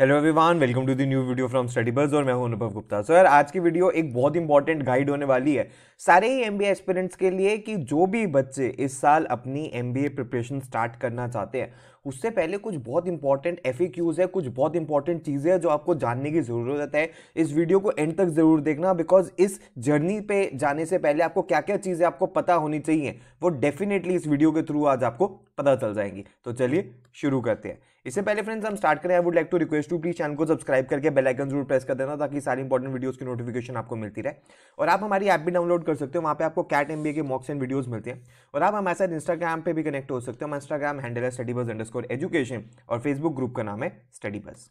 Hello everyone, welcome to the new video from study buzz और मैं हूं अनुभव गुप्ता। सो यार, आज की वीडियो एक बहुत इंपॉर्टेंट गाइड होने वाली है सारे ही एमबीए एस्पिरेंट्स के लिए कि जो भी बच्चे इस साल अपनी एमबीए प्रिपरेशन स्टार्ट करना चाहते हैं उससे पहले कुछ बहुत इंपॉर्टेंट एफएक्यूज है, कुछ बहुत इंपॉर्टेंट चीज़ें हैं जो आपको जानने की ज़रूरत है। इस वीडियो को एंड तक ज़रूर देखना, बिकॉज इस जर्नी पे जाने से पहले आपको क्या क्या चीज़ें आपको पता होनी चाहिए वो डेफिनेटली इस वीडियो के थ्रू आज आपको पता चल जाएंगी। तो चलिए शुरू करते हैं। इससे पहले फ्रेंड्स हम स्टार्ट करें, I would like to request to please channel को सब्सक्राइब करके बेल आइकन जरूर प्रेस कर देना ताकि सारी इंपॉर्टेंट वीडियोस की नोटिफिकेशन आपको मिलती रहे। और आप हमारी ऐप भी डाउनलोड कर सकते हो, वहाँ पे आपको कैट एमबीए के मॉक्स एंड वीडियोस मिलते हैं। और आप हमारे साथ इंस्टाग्राम पे भी कनेक्ट हो सकते हो। हमारा इंस्टाग्राम हैंडल है StudyBuzz_education और फेसबुक ग्रुप का नाम है StudyBuzz।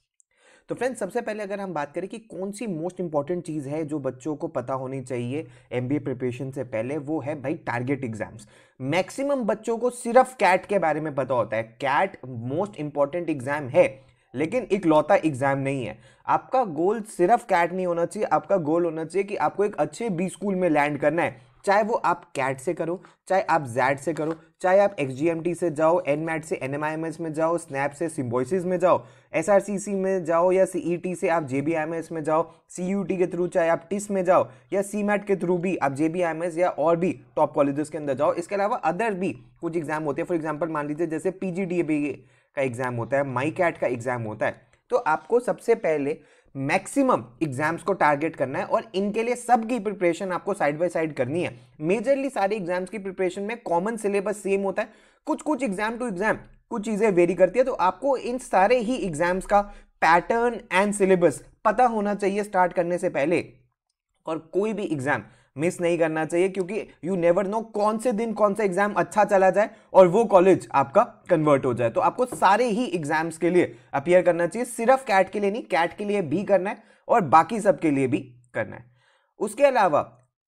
तो फ्रेंड्स, सबसे पहले अगर हम बात करें कि कौन सी मोस्ट इंपॉर्टेंट चीज़ है जो बच्चों को पता होनी चाहिए एमबीए प्रिपरेशन से पहले, वो है भाई टारगेट एग्जाम्स। मैक्सिमम बच्चों को सिर्फ कैट के बारे में पता होता है। कैट मोस्ट इंपॉर्टेंट एग्जाम है लेकिन इकलौता एग्जाम नहीं है। आपका गोल सिर्फ कैट नहीं होना चाहिए, आपका गोल होना चाहिए कि आपको एक अच्छे बी स्कूल में लैंड करना है। चाहे वो आप कैट से करो, चाहे आप जैड से करो, चाहे आप XGMT से जाओ, एनमैट से NMIMS में जाओ, स्नैप से सिम्बोसिस में जाओ, SRCC में जाओ, या CET से आप JBIMS में जाओ, CUT के थ्रू चाहे आप टिस में जाओ, या CMAT के थ्रू भी आप JBIMS या और भी टॉप कॉलेजेस के अंदर जाओ। इसके अलावा अदर भी कुछ एग्जाम होते हैं। फॉर एग्जाम्पल मान लीजिए जैसे PGDAB का एग्जाम होता है, माई कैट का एग्जाम होता है। तो आपको सबसे पहले मैक्सिमम एग्जाम्स को टारगेट करना है और इनके लिए सबकी प्रिपरेशन आपको साइड बाय साइड करनी है। मेजरली सारे एग्जाम्स की प्रिपरेशन में कॉमन सिलेबस सेम होता है, कुछ कुछ एग्जाम टू एग्जाम कुछ चीजें वेरी करती है। तो आपको इन सारे ही एग्जाम्स का पैटर्न एंड सिलेबस पता होना चाहिए स्टार्ट करने से पहले। और कोई भी एग्जाम मिस नहीं करना चाहिए, क्योंकि यू नेवर नो कौन से दिन कौन सा एग्जाम अच्छा चला जाए और वो कॉलेज आपका कन्वर्ट हो जाए। तो आपको सारे ही एग्जाम्स के लिए अपीयर करना चाहिए, सिर्फ कैट के लिए नहीं, कैट के लिए भी करना है और बाकी सब के लिए भी करना है। उसके अलावा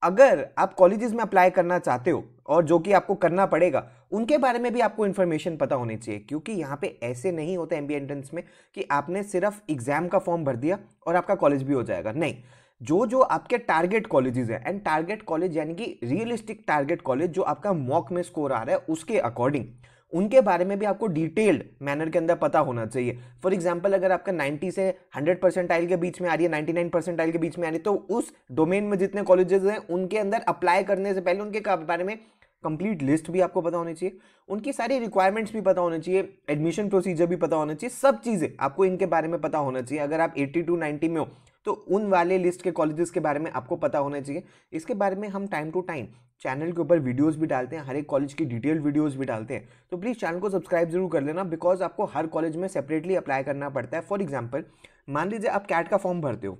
अगर आप कॉलेजेस में अप्लाई करना चाहते हो और जो कि आपको करना पड़ेगा, उनके बारे में भी आपको इन्फॉर्मेशन पता होनी चाहिए। क्योंकि यहाँ पे ऐसे नहीं होता एमबीए एंट्रेंस में कि आपने सिर्फ एग्जाम का फॉर्म भर दिया और आपका कॉलेज भी हो जाएगा। नहीं, जो जो आपके टारगेट कॉलेजेस है, एंड टारगेट कॉलेज यानी कि रियलिस्टिक टारगेट कॉलेज जो आपका मॉक में स्कोर आ रहा है उसके अकॉर्डिंग, उनके बारे में भी आपको डिटेल्ड मैनर के अंदर पता होना चाहिए। फॉर एग्जांपल, अगर आपका 90 से 100 परसेंटाइल के बीच में आ रही है, 99 परसेंटाइल के बीच में आ रही है, तो उस डोमेन में जितने कॉलेजेस हैं उनके अंदर अप्लाई करने से पहले उनके बारे में कंप्लीट लिस्ट भी आपको पता होनी चाहिए, उनकी सारी रिक्वायरमेंट्स भी पता होनी चाहिए, एडमिशन प्रोसीजर भी पता होना चाहिए, सब चीज़ें आपको इनके बारे में पता होना चाहिए। अगर आप 80 to 90 में हो तो उन वाले लिस्ट के कॉलेजेस के बारे में आपको पता होना चाहिए। इसके बारे में हम टाइम टू टाइम चैनल के ऊपर वीडियोस भी डालते हैं, हर एक कॉलेज की डिटेल्ड वीडियोस भी डालते हैं। तो प्लीज़ चैनल को सब्सक्राइब जरूर कर लेना, बिकॉज आपको हर कॉलेज में सेपरेटली अप्लाई करना पड़ता है। फॉर एग्जाम्पल, मान लीजिए आप कैट का फॉर्म भरते हो,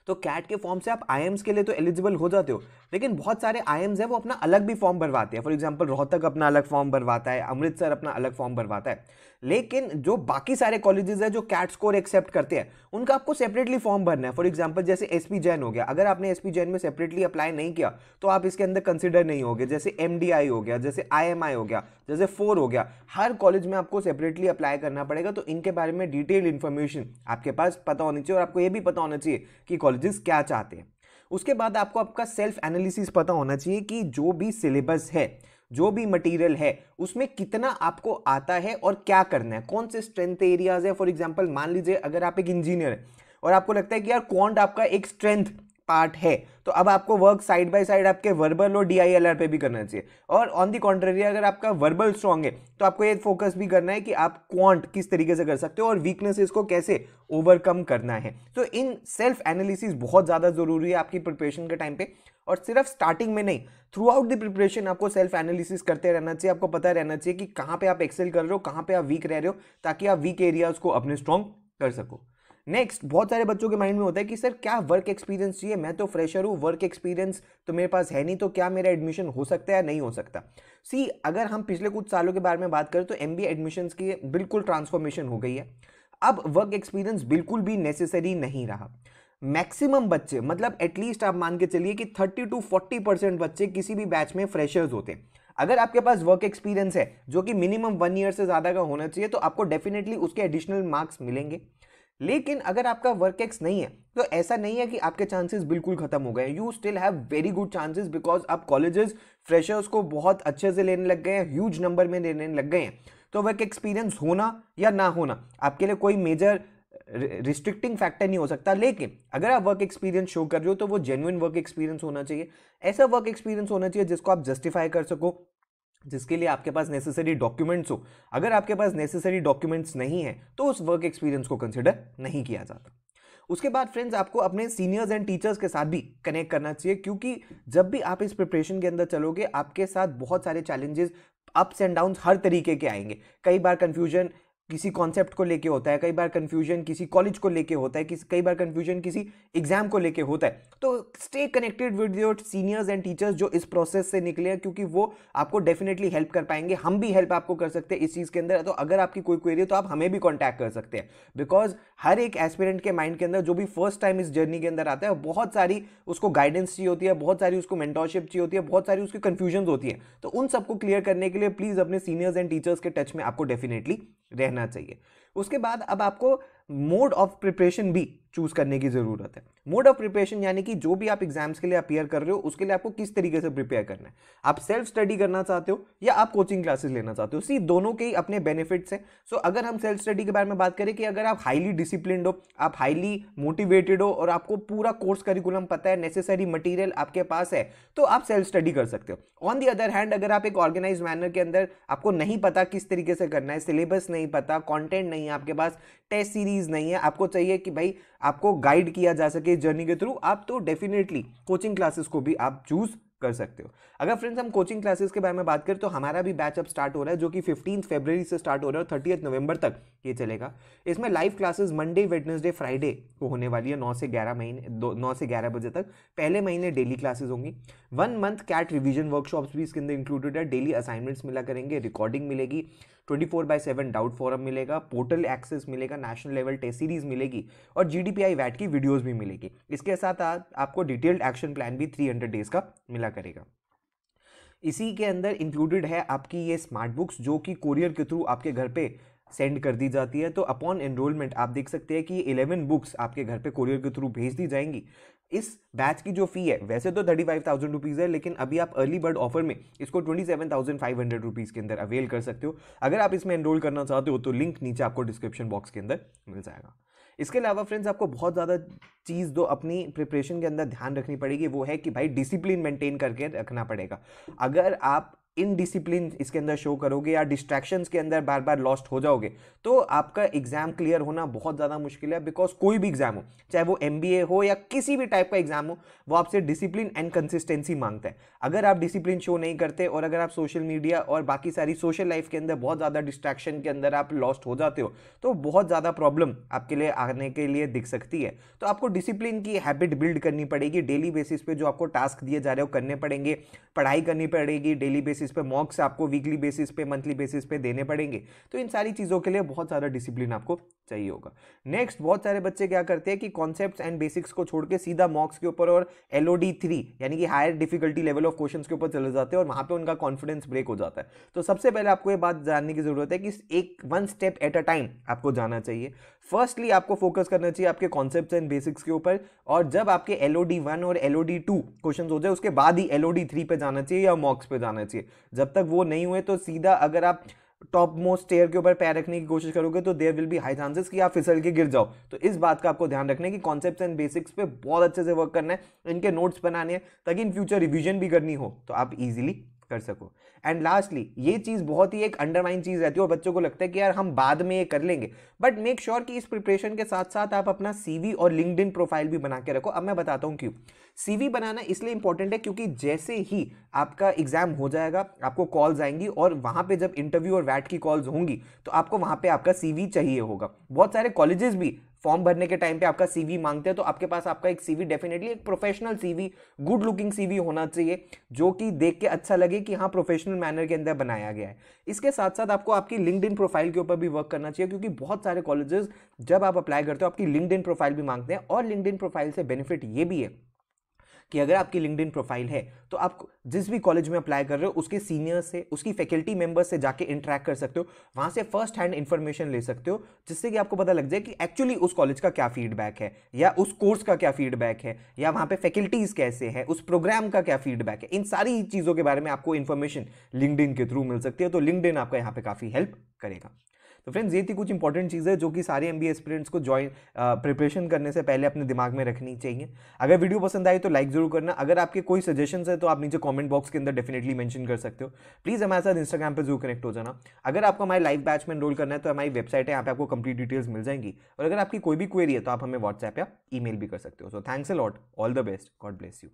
तो कैट के फॉर्म से आप आईएम्स के लिए तो एलिजिबल हो जाते हो, लेकिन बहुत सारे आईएम्स हैं वो अपना अलग भी फॉर्म भरवाते हैं। फॉर एग्जांपल, रोहतक अपना अलग फॉर्म भरवाता है, अमृतसर अपना अलग फॉर्म भरवाता है। लेकिन जो बाकी सारे कॉलेजेस हैं जो कैट स्कोर एक्सेप्ट करते हैं, उनका आपको सेपरेटली फॉर्म भरना है। फॉर एग्जांपल, जैसे एसपी जैन हो गया, अगर आपने एसपी जैन में सेपरेटली अप्लाई नहीं किया तो आप इसके अंदर कंसिडर नहीं होगे। जैसे एमडीआई हो गया, जैसे आईएमआई हो गया, जैसे 4 हो गया, हर कॉलेज में आपको सेपरेटली अप्लाई करना पड़ेगा। तो इनके बारे में डिटेल इंफॉर्मेशन आपके पास पता होनी चाहिए और आपको यह भी पता होना चाहिए कि कॉलेजेस क्या चाहते हैं। उसके बाद आपको आपका सेल्फ एनालिसिस पता होना चाहिए कि जो भी सिलेबस है, जो भी मटेरियल है, उसमें कितना आपको आता है और क्या करना है, कौन से स्ट्रेंथ एरियाज है। फॉर एग्जांपल, मान लीजिए अगर आप एक इंजीनियर है और आपको लगता है कि यार क्वांट आपका एक स्ट्रेंथ पार्ट है, तो अब आपको वर्क साइड बाय साइड आपके वर्बल और DILR पे भी करना चाहिए। और ऑन दी कॉन्ट्ररी, अगर आपका वर्बल स्ट्रांग है तो आपको ये फोकस भी करना है कि आप क्वांट किस तरीके से कर सकते हो और वीकनेसेस को कैसे ओवरकम करना है। तो इन सेल्फ एनालिसिस बहुत ज़्यादा जरूरी है आपकी प्रिपरेशन के टाइम पे। और सिर्फ स्टार्टिंग में नहीं, थ्रू आउट द प्रिपरेशन आपको सेल्फ एनालिसिस करते रहना चाहिए। आपको पता रहना चाहिए कि कहाँ पे आप एक्सेल कर रहे हो, कहाँ पे आप वीक रह रहे हो, ताकि आप वीक एरियाज को अपने स्ट्रॉन्ग कर सको। नेक्स्ट, बहुत सारे बच्चों के माइंड में होता है कि सर क्या वर्क एक्सपीरियंस चाहिए, मैं तो फ्रेशर हूँ, वर्क एक्सपीरियंस तो मेरे पास है नहीं, तो क्या मेरा एडमिशन हो सकता है या नहीं हो सकता। सी, अगर हम पिछले कुछ सालों के बारे में बात करें तो एमबीए एडमिशन्स की बिल्कुल ट्रांसफॉर्मेशन हो गई है। अब वर्क एक्सपीरियंस बिल्कुल भी नेसेसरी नहीं रहा। मैक्सिमम बच्चे, मतलब एटलीस्ट आप मान के चलिए कि 30 to 40% बच्चे किसी भी बैच में फ्रेशर्स होते हैं। अगर आपके पास वर्क एक्सपीरियंस है जो कि मिनिमम 1 ईयर से ज़्यादा का होना चाहिए, तो आपको डेफिनेटली उसके एडिशनल मार्क्स मिलेंगे। लेकिन अगर आपका वर्क एक्स नहीं है तो ऐसा नहीं है कि आपके चांसेस बिल्कुल खत्म हो गए। You still have very good chances, because अब कॉलेजेस फ्रेशर्स को बहुत अच्छे से लेने लग गए हैं, ह्यूज नंबर में लेने लग गए हैं। तो वर्क एक्सपीरियंस होना या ना होना आपके लिए कोई मेजर रिस्ट्रिक्टिंग फैक्टर नहीं हो सकता, लेकिन अगर आप वर्क एक्सपीरियंस शो कर रहे हो तो वो जेन्युइन वर्क एक्सपीरियंस होना चाहिए। ऐसा वर्क एक्सपीरियंस होना चाहिए जिसको आप जस्टिफाई कर सको, जिसके लिए आपके पास नेसेसरी डॉक्यूमेंट्स हो। अगर आपके पास नेसेसरी डॉक्यूमेंट्स नहीं है तो उस वर्क एक्सपीरियंस को कंसिडर नहीं किया जाता। उसके बाद फ्रेंड्स आपको अपने सीनियर्स एंड टीचर्स के साथ भी कनेक्ट करना चाहिए, क्योंकि जब भी आप इस प्रिपरेशन के अंदर चलोगे आपके साथ बहुत सारे चैलेंजेस, अप्स एंड डाउन्स हर तरीके के आएंगे। कई बार कंफ्यूजन किसी कॉन्सेप्ट को लेके होता है, कई बार कंफ्यूजन किसी कॉलेज को लेके होता है, कई बार कंफ्यूजन किसी एग्जाम को लेके होता है। तो stay connected with your seniors and teachers जो इस प्रोसेस से निकले हैं, क्योंकि वो आपको डेफिनेटली हेल्प कर पाएंगे। हम भी हेल्प आपको कर सकते हैं इस चीज़ के अंदर। तो अगर आपकी कोई क्वेरी है तो आप हमें भी कॉन्टैक्ट कर सकते हैं, बिकॉज हर एक एस्पिरेंट के माइंड के अंदर जो भी फर्स्ट टाइम इस जर्नी के अंदर आता है बहुत सारी उसको गाइडेंस चाहिए होती है, बहुत सारी उसको मेंटरशिप चाहिए होती है, बहुत सारी उसकी कंफ्यूजन होती है। तो उन सबको क्लियर करने के लिए प्लीज अपने सीनियर्स एंड टीचर्स के टच में आपको डेफिनेटली रहना चाहिए। उसके बाद अब आपको मोड ऑफ प्रिपरेशन भी चूज करने की जरूरत है। मोड ऑफ प्रिपरेशन यानी कि जो भी आप एग्जाम्स के लिए अपियर कर रहे हो उसके लिए आपको किस तरीके से प्रिपेयर करना है। आप सेल्फ स्टडी करना चाहते हो या आप कोचिंग क्लासेस लेना चाहते हो, सी दोनों के ही अपने बेनिफिट्स हैं। सो अगर हम सेल्फ स्टडी के बारे में बात करें कि अगर आप हाईली डिसिप्लिन्ड हो, आप हाईली मोटिवेटेड हो और आपको पूरा कोर्स करिकुलम पता है, नेसेसरी मटेरियल आपके पास है, तो आप सेल्फ स्टडी कर सकते हो। ऑन दी अदर हैंड अगर आप एक ऑर्गेनाइज मैनर के अंदर आपको नहीं पता किस तरीके से करना है, सिलेबस नहीं पता, कंटेंट नहीं है आपके पास, टेस्ट सीरीज नहीं है, आपको चाहिए कि भाई आपको गाइड किया जा सके इस जर्नी के थ्रू, आप तो डेफिनेटली कोचिंग क्लासेस को भी आप चूज कर सकते हो। अगर फ्रेंड्स हम कोचिंग क्लासेस के बारे में बात करें तो हमारा भी बैच अब स्टार्ट हो रहा है जो कि 15 फरवरी से स्टार्ट हो रहा है और 30 नवंबर तक ये चलेगा। इसमें live classes Monday, Wednesday, Friday को होने वाली है 9 से 11 बजे तक। पहले महीने डेली क्लासेस होंगी। 1 मंथ कैट रिवीजन वर्कशॉप्स भी इसके अंदर इंक्लूडेड है। डेली असाइनमेंट्स मिला करेंगे, रिकॉर्डिंग मिलेगी, 24/7 डाउट फोरम मिलेगा, पोर्टल एक्सेस मिलेगा, नेशनल लेवल टेस्ट सीरीज मिलेगी और GDPI वैट की वीडियोस भी मिलेगी। इसके साथ आपको डिटेल्ड एक्शन प्लान भी 300 डेज का मिला करेगा। इसी के अंदर इंक्लूडेड है आपकी ये स्मार्ट बुक्स जो कि कोरियर के थ्रू आपके घर पे सेंड कर दी जाती है। तो अपॉन एनरोलमेंट आप देख सकते हैं कि 11 बुक्स आपके घर पे कोरियर के थ्रू भेज दी जाएंगी। इस बैच की जो फी है वैसे तो 35,000 रुपीज़ है, लेकिन अभी आप अर्ली बर्ड ऑफर में इसको 27,500 रुपीज़ के अंदर अवेल कर सकते हो। अगर आप इसमें एनरोल करना चाहते हो तो लिंक नीचे आपको डिस्क्रिप्शन बॉक्स के अंदर मिल जाएगा। इसके अलावा फ्रेंड्स आपको बहुत ज़्यादा चीज़ जो अपनी प्रिपरेशन के अंदर ध्यान रखनी पड़ेगी वो है कि भाई डिसिप्लिन मेंटेन करके रखना पड़ेगा। अगर आप इनडिसिप्लिन इसके अंदर शो करोगे या डिस्ट्रैक्शंस के अंदर बार बार लॉस्ट हो जाओगे तो आपका एग्जाम क्लियर होना बहुत ज़्यादा मुश्किल है। बिकॉज कोई भी एग्जाम हो, चाहे वो MBA हो या किसी भी टाइप का एग्जाम हो, वो आपसे डिसिप्लिन एंड कंसिस्टेंसी मांगता है। अगर आप डिसिप्लिन शो नहीं करते और अगर आप सोशल मीडिया और बाकी सारी सोशल लाइफ के अंदर बहुत ज़्यादा डिस्ट्रैक्शन के अंदर आप लॉस्ट हो जाते हो तो बहुत ज़्यादा प्रॉब्लम आपके लिए आने के लिए दिख सकती है। तो आपको डिसिप्लिन की हैबिट बिल्ड करनी पड़ेगी। डेली बेसिस पे जो आपको टास्क दिए जा रहे हो करने पड़ेंगे, पढ़ाई करनी पड़ेगी डेली बेसिस पे, मॉक्स आपको वीकली बेसिस पे, मंथली बेसिस पे देने पड़ेंगे। तो इन सारी चीज़ों के लिए बहुत सारा डिसिप्लिन आपको चाहिए होगा। नेक्स्ट, बहुत सारे बच्चे क्या करते हैं कि कॉन्सेप्ट्स एंड बेसिक्स को छोड़ के सीधा मॉक्स के ऊपर और LOD 3 यानी कि higher difficulty level of questions के ऊपर चले जाते हैं और वहां पे उनका कॉन्फिडेंस ब्रेक हो जाता है। तो सबसे पहले आपको ये बात जानने की जरूरत है कि एक 1 स्टेप एट अ टाइम आपको जाना चाहिए। फर्स्टली आपको फोकस करना चाहिए आपके कॉन्सेप्ट्स एंड बेसिक्स के ऊपर, और जब आपके LOD 1 और LOD 2 क्वेश्चन हो जाए उसके बाद ही LOD 3 पे जाना चाहिए या मॉक्स पे जाना चाहिए। जब तक वो नहीं हुए तो सीधा अगर आप टॉप मोस्ट स्टेयर के ऊपर पैर रखने की कोशिश करोगे तो there will be high chances कि आप फिसल के गिर जाओ। तो इस बात का आपको ध्यान रखना है कि कॉन्सेप्ट्स एंड बेसिक्स पे बहुत अच्छे से वर्क करना है, इनके नोट्स बनाने हैं ताकि इन फ्यूचर रिवीजन भी करनी हो तो आप इजीली कर सको। एंड लास्टली, ये चीज बहुत ही एक अंडरमाइन चीज रहती है और बच्चों को लगता है कि यार हम बाद में ये कर लेंगे, बट मेक श्योर कि इस प्रिपरेशन के साथ साथ आप अपना CV और लिंक्डइन प्रोफाइल भी बना के रखो। अब मैं बताता हूं क्यों। CV बनाना इसलिए इंपॉर्टेंट है क्योंकि जैसे ही आपका एग्जाम हो जाएगा आपको कॉल्स आएंगी और वहां पे जब इंटरव्यू और वैट की कॉल्स होंगी तो आपको वहां पे आपका CV चाहिए होगा। बहुत सारे कॉलेजेस भी फॉर्म भरने के टाइम पे आपका CV मांगते हैं, तो आपके पास आपका एक CV डेफिनेटली एक professional CV, good looking CV होना चाहिए जो कि देख के अच्छा लगे कि हाँ प्रोफेशनल मैनर के अंदर बनाया गया है। इसके साथ साथ आपको आपकी लिंक्डइन प्रोफाइल के ऊपर भी वर्क करना चाहिए क्योंकि बहुत सारे कॉलेजेस जब आप अप्लाई करते हो आपकी लिंक्डइन प्रोफाइल भी मांगते हैं। और लिंक्डइन प्रोफाइल से बेनिफिट ये भी है कि अगर आपकी लिंक्डइन प्रोफाइल है तो आप जिस भी कॉलेज में अप्लाई कर रहे हो उसके सीनियर से, उसकी फैकल्टी मेंबर्स से जाके इंटरेक्ट कर सकते हो, वहां से फर्स्ट हैंड इंफॉर्मेशन ले सकते हो जिससे कि आपको पता लग जाए कि एक्चुअली उस कॉलेज का क्या फीडबैक है या उस कोर्स का क्या फीडबैक है या वहां पे फैकल्टीज कैसे है, उस प्रोग्राम का क्या फीडबैक है। इन सारी चीजों के बारे में आपको इंफॉर्मेशन लिंक्डइन के थ्रू मिल सकती है। तो लिंक्डइन आपका यहाँ पे काफी हेल्प करेगा। तो फ्रेंड्स, ये थी कुछ इंपॉर्टेंट चीज़ें जो कि सारे एमबीए एस्पिरेंट्स को ज्वाइन प्रिपरेशन करने से पहले अपने दिमाग में रखनी चाहिए। अगर वीडियो पसंद आई तो लाइक जरूर करना। अगर आपके कोई सजेशंस है तो आप नीचे कमेंट बॉक्स के अंदर डेफिनेटली मेंशन कर सकते हो। प्लीज़ हमारे साथ इंस्टाग्राम पर जरूर कनेक्ट हो जाना। अगर आपको हमारे लाइव बैच में एनरोल करना है तो हमारी वेबसाइट है, यहाँ पे आपको कंप्लीट डिटेल्स मिल जाएंगी। और अगर आपकी कोई भी क्वेरी है तो आप हमें व्हाट्सएप या ईमेल भी कर सकते हो। So thanks a lot, all the best, God bless you.